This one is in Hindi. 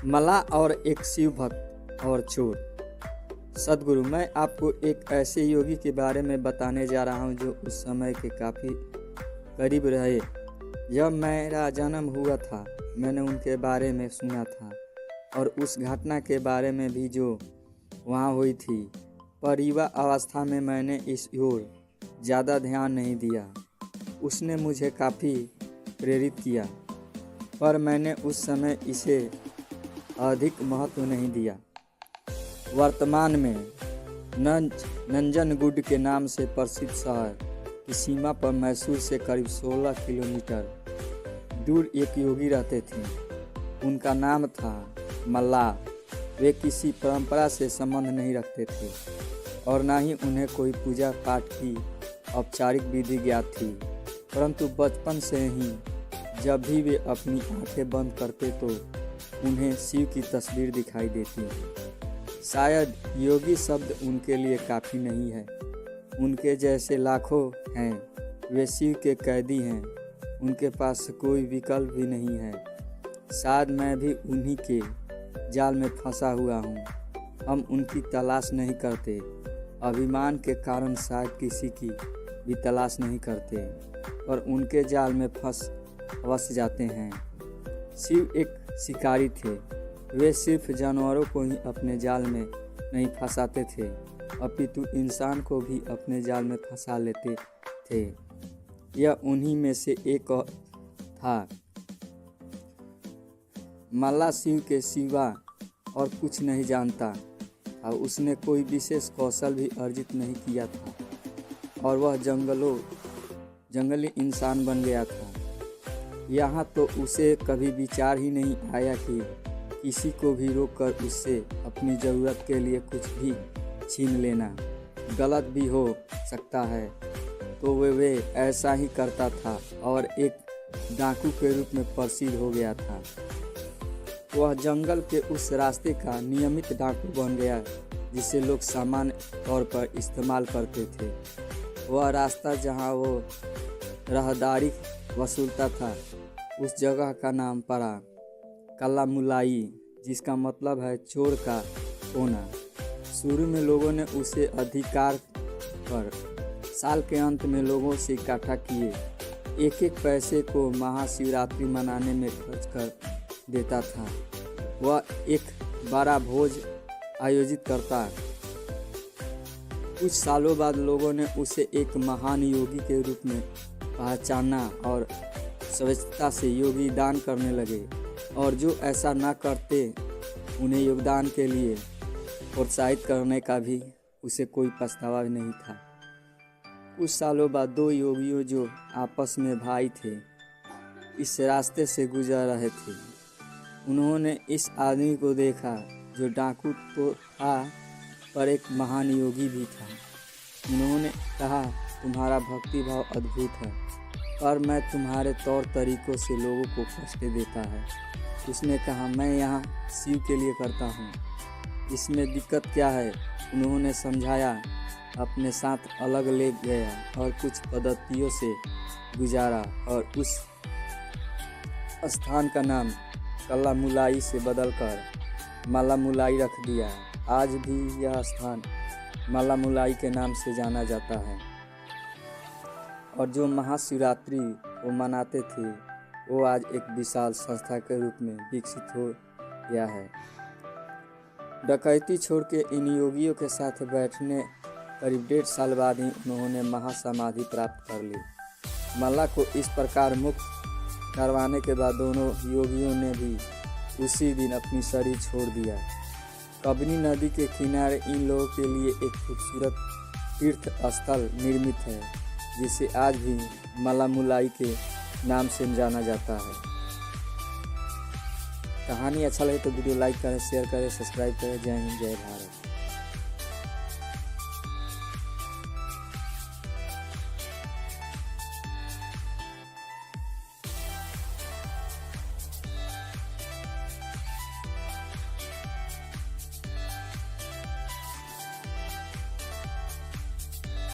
मल्लाह और एक शिव भक्त और चोर। सद्गुरु, मैं आपको एक ऐसे योगी के बारे में बताने जा रहा हूँ जो उस समय के काफ़ी करीब रहे जब मेरा जन्म हुआ था। मैंने उनके बारे में सुना था और उस घटना के बारे में भी जो वहाँ हुई थी, पर युवा अवस्था में मैंने इस ओर ज़्यादा ध्यान नहीं दिया। उसने मुझे काफ़ी प्रेरित किया, पर मैंने उस समय इसे अधिक महत्व नहीं दिया। वर्तमान में नंजनगुड के नाम से प्रसिद्ध शहर की सीमा पर मैसूर से करीब 16 किलोमीटर दूर एक योगी रहते थे। उनका नाम था मल्लाह। वे किसी परंपरा से संबंध नहीं रखते थे और ना ही उन्हें कोई पूजा पाठ की औपचारिक विधि ज्ञात थी, परंतु बचपन से ही जब भी वे अपनी आंखें बंद करते तो उन्हें शिव की तस्वीर दिखाई देती। शायद योगी शब्द उनके लिए काफ़ी नहीं है। उनके जैसे लाखों हैं, वे शिव के कैदी हैं। उनके पास कोई विकल्प भी नहीं है। शायद मैं भी उन्हीं के जाल में फंसा हुआ हूँ। हम उनकी तलाश नहीं करते, अभिमान के कारण शायद किसी की भी तलाश नहीं करते, पर उनके जाल में फंस जाते हैं। शिव एक शिकारी थे। वे सिर्फ जानवरों को ही अपने जाल में नहीं फंसाते थे, अपितु इंसान को भी अपने जाल में फंसा लेते थे। यह उन्हीं में से एक था। मल्लाह शिव के सिवा और कुछ नहीं जानता था। उसने कोई विशेष कौशल भी अर्जित नहीं किया था और वह जंगली इंसान बन गया था। यहाँ तो उसे कभी विचार ही नहीं आया कि किसी को भी रोककर उससे अपनी ज़रूरत के लिए कुछ भी छीन लेना गलत भी हो सकता है, तो वे ऐसा ही करता था और एक डाकू के रूप में प्रसिद्ध हो गया था। वह जंगल के उस रास्ते का नियमित डाकू बन गया जिसे लोग सामान्य तौर पर इस्तेमाल करते थे। वह रास्ता जहाँ वो राहदारी वसूलता था, उस जगह का नाम पड़ा कल्लामुलाई, जिसका मतलब है चोर का कोना। शुरू में लोगों ने उसे अधिकार पर साल के अंत में लोगों से इकट्ठा किए एक पैसे को महाशिवरात्रि मनाने में खर्च कर देता था। वह एक बड़ा भोज आयोजित करता। कुछ सालों बाद लोगों ने उसे एक महान योगी के रूप में पहचाना और स्वच्छता से योगी दान करने लगे, और जो ऐसा ना करते उन्हें योगदान के लिए प्रोत्साहित करने का भी उसे कोई पछतावा नहीं था। कुछ सालों बाद दो योगियों जो आपस में भाई थे इस रास्ते से गुजर रहे थे। उन्होंने इस आदमी को देखा जो डाकू तो था पर एक महान योगी भी था। उन्होंने कहा, तुम्हारा भक्ति भाव अद्भुत है, पर मैं तुम्हारे तौर तरीकों से लोगों को कष्ट देता है। उसने कहा, मैं यहाँ शिव के लिए करता हूँ, इसमें दिक्कत क्या है? उन्होंने समझाया, अपने साथ अलग ले गया और कुछ पद्धतियों से गुजारा और उस स्थान का नाम कल्लामुलाई से बदलकर मल्लामुलाई रख दिया। आज भी यह स्थान मल्लामुलाई के नाम से जाना जाता है और जो महाशिवरात्रि वो मनाते थे वो आज एक विशाल संस्था के रूप में विकसित हो गया है। डकैती छोड़ के इन योगियों के साथ बैठने करीब 1.5 साल बाद ही उन्होंने महासमाधि प्राप्त कर ली। मल्लाह को इस प्रकार मुक्त करवाने के बाद दोनों योगियों ने भी उसी दिन अपनी शरीर छोड़ दिया। कबनी नदी के किनारे इन लोगों के लिए एक खूबसूरत तीर्थ स्थल निर्मित है जिसे आज भी मल्लामुलाई के नाम से जाना जाता है। कहानी अच्छा लगे तो वीडियो लाइक करें, शेयर करें, सब्सक्राइब करें। जय हिंद, जय भारत।